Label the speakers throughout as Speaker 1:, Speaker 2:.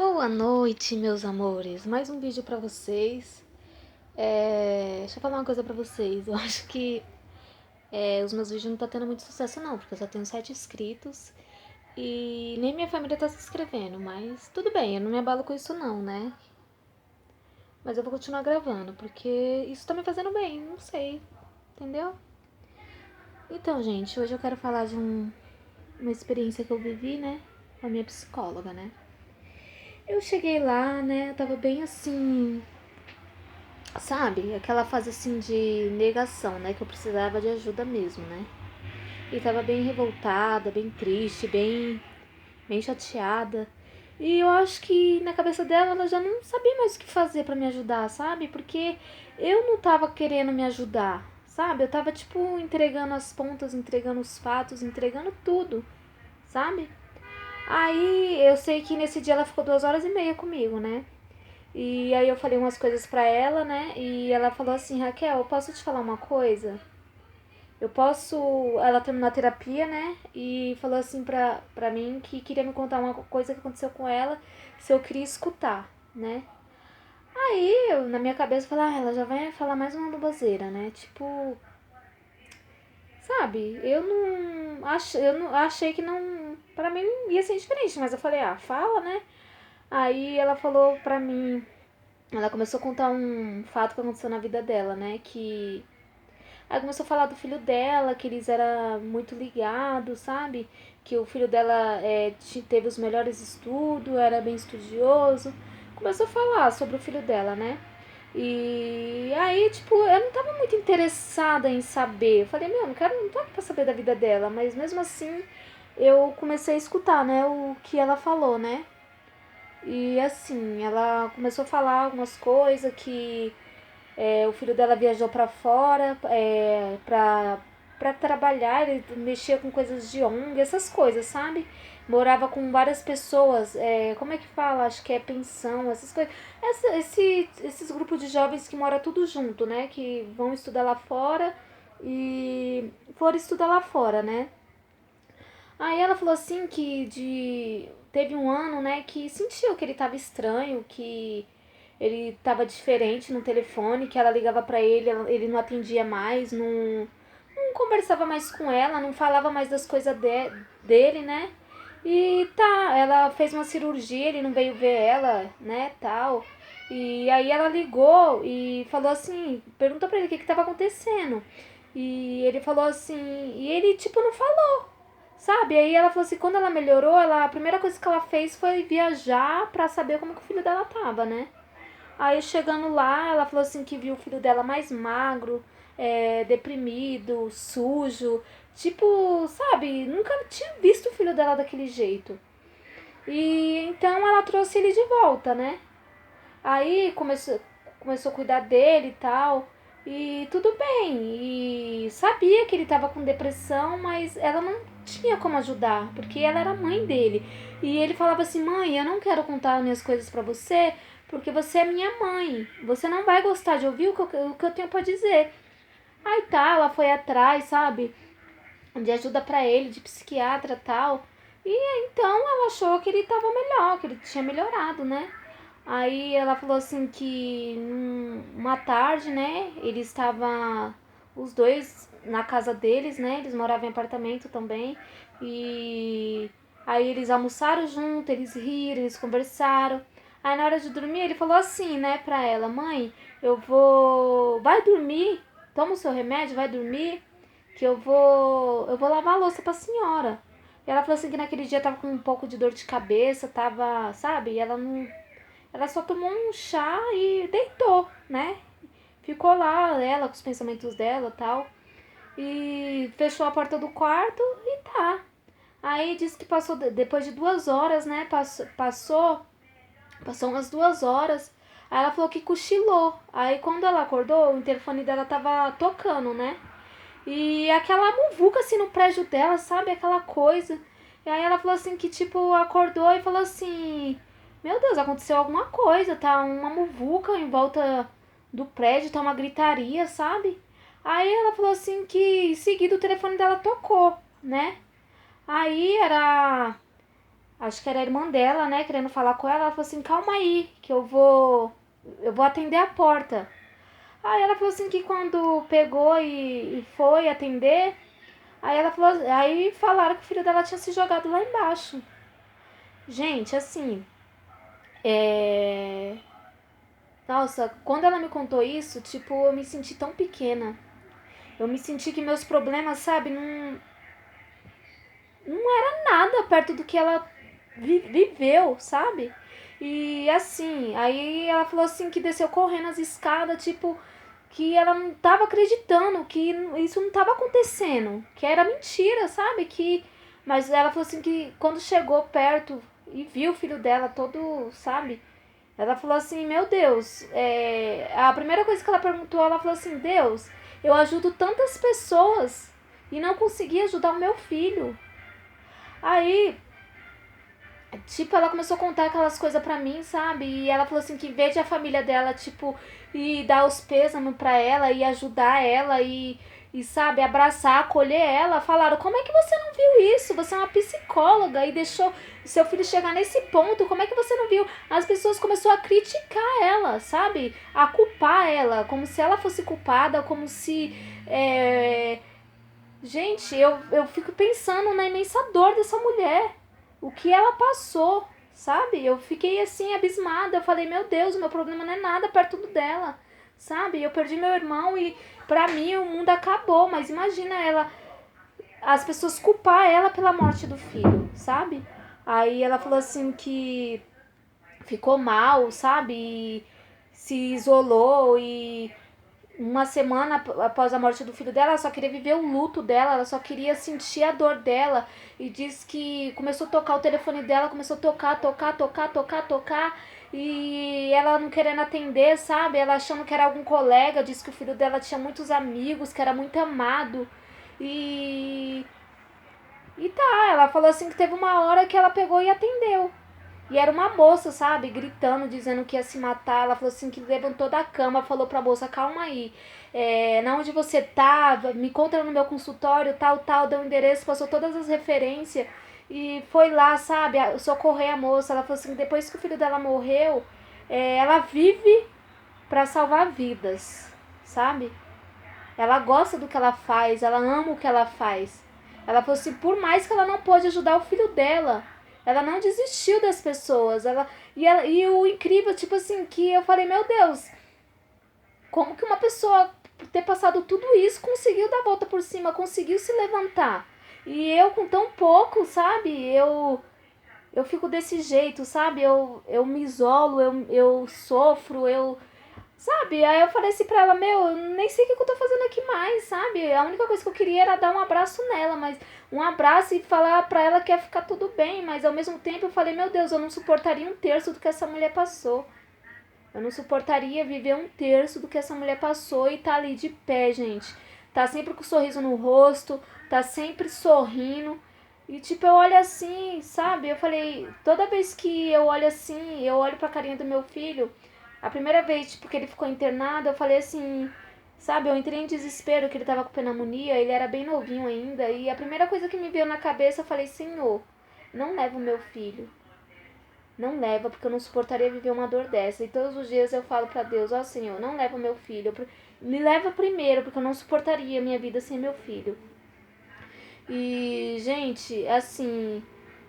Speaker 1: Boa noite, meus amores. Mais um vídeo pra vocês. Deixa eu falar uma coisa pra vocês. Eu acho que os meus vídeos não tá tendo muito sucesso não, porque eu só tenho 7 inscritos e nem minha família tá se inscrevendo, mas tudo bem, eu não me abalo com isso não, né? Mas eu vou continuar gravando, porque isso tá me fazendo bem, não sei, entendeu? Então, gente, hoje eu quero falar de uma experiência que eu vivi, né? Com a minha psicóloga, né? Eu cheguei lá, né? Eu tava bem assim, sabe? Aquela fase assim de negação, né? Que eu precisava de ajuda mesmo, né? E tava bem revoltada, bem triste, bem chateada. E eu acho que na cabeça dela ela já não sabia mais o que fazer pra me ajudar, sabe? Porque eu não tava querendo me ajudar, sabe? Eu tava tipo entregando as pontas, entregando os fatos, entregando tudo, sabe? Aí eu sei que nesse dia ela ficou 2 horas e meia comigo, né? E aí eu falei umas coisas pra ela, né? E ela falou assim, Raquel, eu posso te falar uma coisa? Eu posso... Ela terminou a terapia, né? E falou assim pra mim que queria me contar uma coisa que aconteceu com ela, se eu queria escutar, né? Aí, eu, na minha cabeça, eu falei, ela já vai falar mais uma baboseira, né? Tipo, sabe? Eu não achei que não... Pra mim ia ser diferente, mas eu falei, fala, né? Aí ela falou pra mim. Ela começou a contar um fato que aconteceu na vida dela, né? Que. Ela começou a falar do filho dela, que eles eram muito ligados, sabe? Que o filho dela teve os melhores estudos, era bem estudioso. Começou a falar sobre o filho dela, né? E aí, tipo, eu não tava muito interessada em saber. Eu falei, meu, não tô aqui pra saber da vida dela, mas mesmo assim eu comecei a escutar, né, o que ela falou, né? E assim, ela começou a falar algumas coisas que o filho dela viajou pra fora pra trabalhar, ele mexia com coisas de ONG, essas coisas, sabe? Morava com várias pessoas, como é que fala? Acho que é pensão, essas coisas. Esses grupos de jovens que moram tudo junto, né? Que vão estudar lá fora e foram estudar lá fora, né? Aí ela falou assim que teve um ano, né, que sentiu que ele tava estranho, que ele tava diferente no telefone, que ela ligava pra ele, ele não atendia mais, não conversava mais com ela, não falava mais das coisas dele, né? E tá, ela fez uma cirurgia, ele não veio ver ela, né, tal. E aí ela ligou e falou assim, perguntou pra ele o que tava acontecendo. E ele falou assim, e ele tipo não falou. Sabe? Aí ela falou assim, quando ela melhorou, a primeira coisa que ela fez foi viajar pra saber como que o filho dela tava, né? Aí chegando lá, ela falou assim que viu o filho dela mais magro, deprimido, sujo. Tipo, sabe? Nunca tinha visto o filho dela daquele jeito. E então ela trouxe ele de volta, né? Aí começou a cuidar dele e tal. E tudo bem. E sabia que ele tava com depressão, mas ela não tinha como ajudar, porque ela era mãe dele. E ele falava assim: "Mãe, eu não quero contar minhas coisas pra você, porque você é minha mãe. Você não vai gostar de ouvir o que eu tenho pra dizer". Aí tá, ela foi atrás, sabe? De ajuda pra ele, de psiquiatra e tal. E então ela achou que ele tava melhor, que ele tinha melhorado, né? Aí ela falou assim que uma tarde, né, ele estava os dois na casa deles, né? Eles moravam em apartamento também. E aí eles almoçaram junto, eles riram, eles conversaram. Aí na hora de dormir ele falou assim, né, pra ela: "Mãe, vai dormir, toma o seu remédio, vai dormir, que eu vou lavar a louça pra senhora". E ela falou assim que naquele dia tava com um pouco de dor de cabeça, tava, sabe? E ela só tomou um chá e deitou, né? Ficou lá, ela com os pensamentos dela e tal. E fechou a porta do quarto e tá. Aí disse que passou, depois de 2 horas, né? Passou umas 2 horas. Aí ela falou que cochilou. Aí quando ela acordou, o interfone dela tava tocando, né? E aquela muvuca assim no prédio dela, sabe? Aquela coisa. E aí ela falou assim que tipo acordou e falou assim: "Meu Deus, aconteceu alguma coisa, tá uma muvuca em volta do prédio, tá uma gritaria, sabe?" Aí ela falou assim que em seguida o telefone dela tocou, né? Aí era acho que era a irmã dela, né, querendo falar com ela. Ela falou assim, calma aí, que eu vou atender a porta. Aí ela falou assim que quando pegou e foi atender, aí ela falou, aí falaram que o filho dela tinha se jogado lá embaixo. Gente, assim, é... Nossa, quando ela me contou isso, tipo, eu me senti tão pequena. Eu me senti que meus problemas, sabe, não era nada perto do que ela viveu, sabe? E assim, aí ela falou assim que desceu correndo as escadas, tipo, que ela não tava acreditando, que isso não tava acontecendo, que era mentira, sabe? Mas ela falou assim que quando chegou perto e viu o filho dela todo, sabe? Ela falou assim, meu Deus, a primeira coisa que ela perguntou, ela falou assim, Deus, eu ajudo tantas pessoas e não consegui ajudar o meu filho. Aí, tipo, ela começou a contar aquelas coisas pra mim, sabe? E ela falou assim que em vez de a família dela, tipo, ir dar os pêsames pra ela e ajudar ela e, sabe, abraçar, acolher ela, falaram, como é que você não viu isso? Você é uma psicóloga e deixou seu filho chegar nesse ponto, como é que você não viu? As pessoas começaram a criticar ela, sabe? A culpar ela, como se ela fosse culpada, como se... Gente, eu fico pensando na imensa dor dessa mulher. O que ela passou, sabe? Eu fiquei assim, abismada. Eu falei, meu Deus, o meu problema não é nada perto do dela, sabe? Eu perdi meu irmão e pra mim o mundo acabou. Mas imagina ela, as pessoas culpar ela pela morte do filho, sabe? Aí ela falou assim que ficou mal, sabe? E se isolou e uma semana após a morte do filho dela, ela só queria viver o luto dela, ela só queria sentir a dor dela. E diz que começou a tocar o telefone dela, começou a tocar. E ela não querendo atender, sabe? Ela achando que era algum colega, disse que o filho dela tinha muitos amigos, que era muito amado. E. E tá, ela falou assim que teve uma hora que ela pegou e atendeu. E era uma moça, sabe, gritando, dizendo que ia se matar. Ela falou assim que levantou da cama, falou pra moça, calma aí. Na onde você tá, me conta no meu consultório, tal, deu o endereço, passou todas as referências. E foi lá, sabe, socorrer a moça. Ela falou assim, que depois que o filho dela morreu, ela vive pra salvar vidas, sabe? Ela gosta do que ela faz, ela ama o que ela faz. Ela falou assim, por mais que ela não pôde ajudar o filho dela, ela não desistiu das pessoas. E o incrível, tipo assim, que eu falei, meu Deus, como que uma pessoa, por ter passado tudo isso, conseguiu dar a volta por cima, conseguiu se levantar? E eu com tão pouco, sabe? Eu fico desse jeito, sabe? Eu me isolo, eu sofro, Sabe? Aí eu falei assim pra ela, meu, eu nem sei o que eu tô fazendo aqui mais, sabe? A única coisa que eu queria era dar um abraço nela, mas um abraço e falar pra ela que ia ficar tudo bem, mas ao mesmo tempo eu falei, meu Deus, eu não suportaria um terço do que essa mulher passou. Eu não suportaria viver um terço do que essa mulher passou e tá ali de pé, gente. Tá sempre com um sorriso no rosto, tá sempre sorrindo. E tipo, eu olho assim, sabe? Eu falei, toda vez que eu olho assim, eu olho pra carinha do meu filho, a primeira vez, tipo, que ele ficou internado, eu falei assim, sabe? Eu entrei em desespero que ele tava com pneumonia, ele era bem novinho ainda, e a primeira coisa que me veio na cabeça, eu falei, Senhor, não leva o meu filho. Não leva, porque eu não suportaria viver uma dor dessa. E todos os dias eu falo pra Deus, ó Senhor, não leva o meu filho. Me leva primeiro, porque eu não suportaria minha vida sem meu filho. E, gente, assim,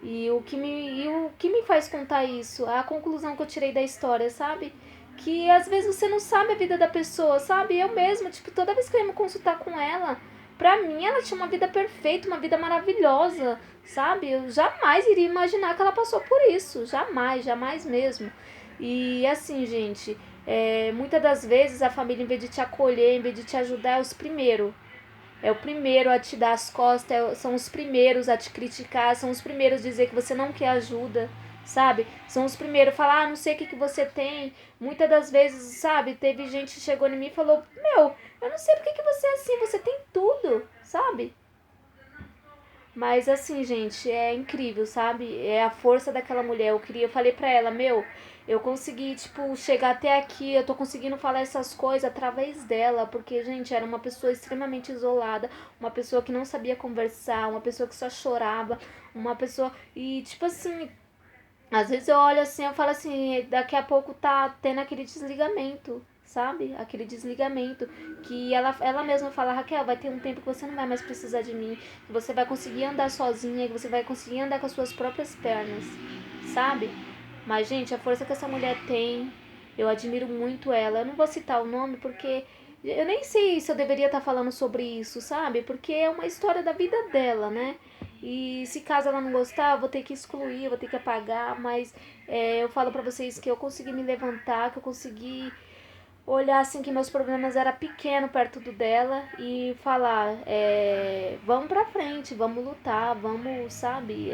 Speaker 1: e o que me faz contar isso? A conclusão que eu tirei da história, sabe? Que às vezes você não sabe a vida da pessoa, sabe? Eu mesma, tipo, toda vez que eu ia me consultar com ela, pra mim ela tinha uma vida perfeita, uma vida maravilhosa, sabe? Eu jamais iria imaginar que ela passou por isso. Jamais, jamais mesmo. E assim, gente, muitas das vezes a família, em vez de te acolher, em vez de te ajudar, é os primeiros. É o primeiro a te dar as costas, são os primeiros a te criticar, são os primeiros a dizer que você não quer ajuda, sabe? São os primeiros a falar, não sei o que você tem. Muitas das vezes, sabe, teve gente que chegou em mim e falou, meu, eu não sei porque que você é assim, você tem tudo, sabe? Mas assim, gente, é incrível, sabe? É a força daquela mulher. Eu falei pra ela, meu, eu consegui, tipo, chegar até aqui, eu tô conseguindo falar essas coisas através dela, porque, gente, era uma pessoa extremamente isolada, uma pessoa que não sabia conversar, uma pessoa que só chorava, uma pessoa. E, tipo assim, às vezes eu olho assim, eu falo assim, daqui a pouco tá tendo aquele desligamento, sabe? Aquele desligamento que ela mesma fala, Raquel, vai ter um tempo que você não vai mais precisar de mim, que você vai conseguir andar sozinha, que você vai conseguir andar com as suas próprias pernas, sabe? Mas, gente, a força que essa mulher tem, eu admiro muito ela. Eu não vou citar o nome porque eu nem sei se eu deveria estar falando sobre isso, sabe? Porque é uma história da vida dela, né? E se caso ela não gostar, eu vou ter que excluir, eu vou ter que apagar, mas eu falo pra vocês que eu consegui me levantar, que eu consegui olhar assim que meus problemas eram pequenos perto do dela e falar, vamos pra frente, vamos lutar, vamos, sabe?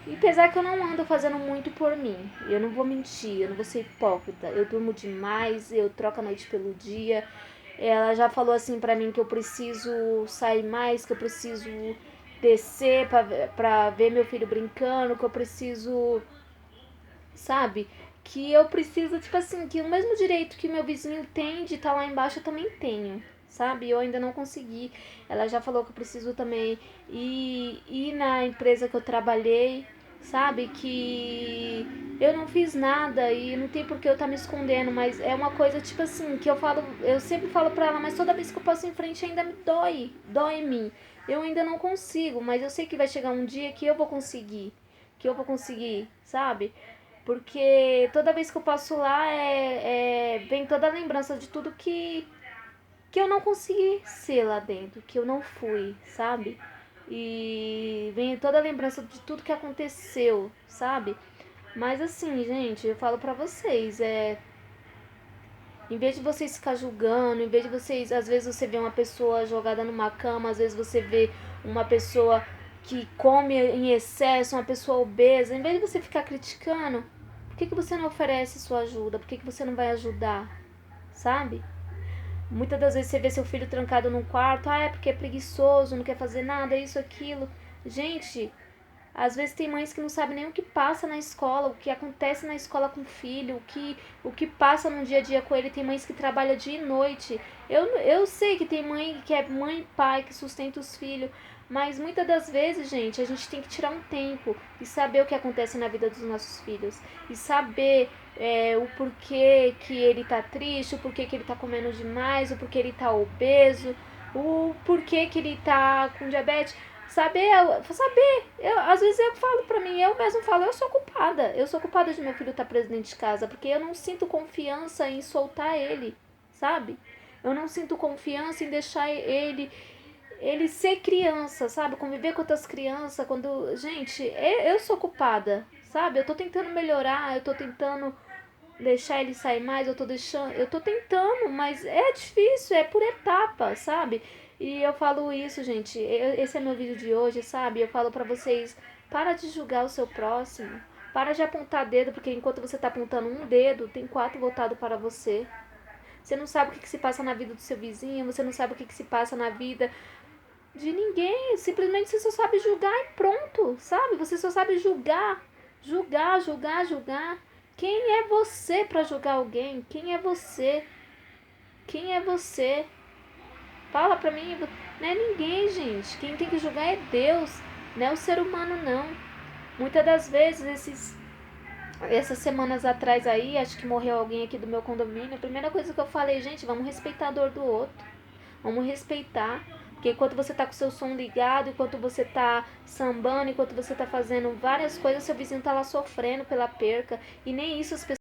Speaker 1: E apesar que eu não ando fazendo muito por mim, eu não vou mentir, eu não vou ser hipócrita, eu durmo demais, eu troco a noite pelo dia. Ela já falou assim pra mim que eu preciso sair mais, que eu preciso descer pra ver meu filho brincando, que eu preciso, sabe? Que eu preciso, tipo assim, que o mesmo direito que o meu vizinho tem de estar lá embaixo eu também tenho, sabe? Eu ainda não consegui. Ela já falou que eu preciso também ir na empresa que eu trabalhei, sabe? Que eu não fiz nada e não tem por que eu estar me escondendo, mas é uma coisa, tipo assim, que eu falo, eu sempre falo pra ela, mas toda vez que eu passo em frente ainda me dói em mim. Eu ainda não consigo, mas eu sei que vai chegar um dia que eu vou conseguir, sabe? Porque toda vez que eu passo lá vem toda a lembrança de tudo que eu não consegui ser lá dentro, que eu não fui, sabe? E vem toda a lembrança de tudo que aconteceu, sabe? Mas assim, gente, eu falo pra vocês, em vez de vocês ficar julgando, em vez de vocês, às vezes você vê uma pessoa jogada numa cama, às vezes você vê uma pessoa que come em excesso, uma pessoa obesa, em vez de você ficar criticando, por que você não oferece sua ajuda? Por que você não vai ajudar? Sabe? Muitas das vezes você vê seu filho trancado num quarto, é porque é preguiçoso, não quer fazer nada, isso, aquilo. Gente, às vezes tem mães que não sabem nem o que passa na escola, o que acontece na escola com o filho, o que passa no dia a dia com ele. Tem mães que trabalham dia e noite. Eu sei que tem mãe que é mãe e pai que sustenta os filhos, mas muitas das vezes, gente, a gente tem que tirar um tempo e saber o que acontece na vida dos nossos filhos. E saber o porquê que ele tá triste, o porquê que ele tá comendo demais, o porquê ele tá obeso, o porquê que ele tá com diabetes. Saber, às vezes eu falo pra mim, eu mesmo falo, eu sou culpada de meu filho estar preso dentro de casa, porque eu não sinto confiança em soltar ele, sabe? Eu não sinto confiança em deixar ele ser criança, sabe? Conviver com outras crianças, quando, gente, eu sou culpada, sabe? Eu tô tentando melhorar, eu tô tentando deixar ele sair mais, eu tô tentando, mas é difícil, é por etapa, sabe? E eu falo isso, gente, esse é meu vídeo de hoje, sabe? Eu falo pra vocês, para de julgar o seu próximo, para de apontar dedo, porque enquanto você tá apontando um dedo, tem quatro voltado para você. Você não sabe o que se passa na vida do seu vizinho, você não sabe o que se passa na vida de ninguém. Simplesmente você só sabe julgar e pronto, sabe? Você só sabe julgar, julgar, julgar, julgar. Quem é você para julgar alguém? Quem é você? Quem é você? Fala pra mim. Não é ninguém, gente. Quem tem que julgar é Deus, não é o ser humano, não. Muitas das vezes, essas semanas atrás aí, acho que morreu alguém aqui do meu condomínio. A primeira coisa que eu falei, gente, vamos respeitar a dor do outro. Vamos respeitar. Porque enquanto você tá com o seu som ligado, enquanto você tá sambando, enquanto você tá fazendo várias coisas, seu vizinho tá lá sofrendo pela perca. E nem isso as pessoas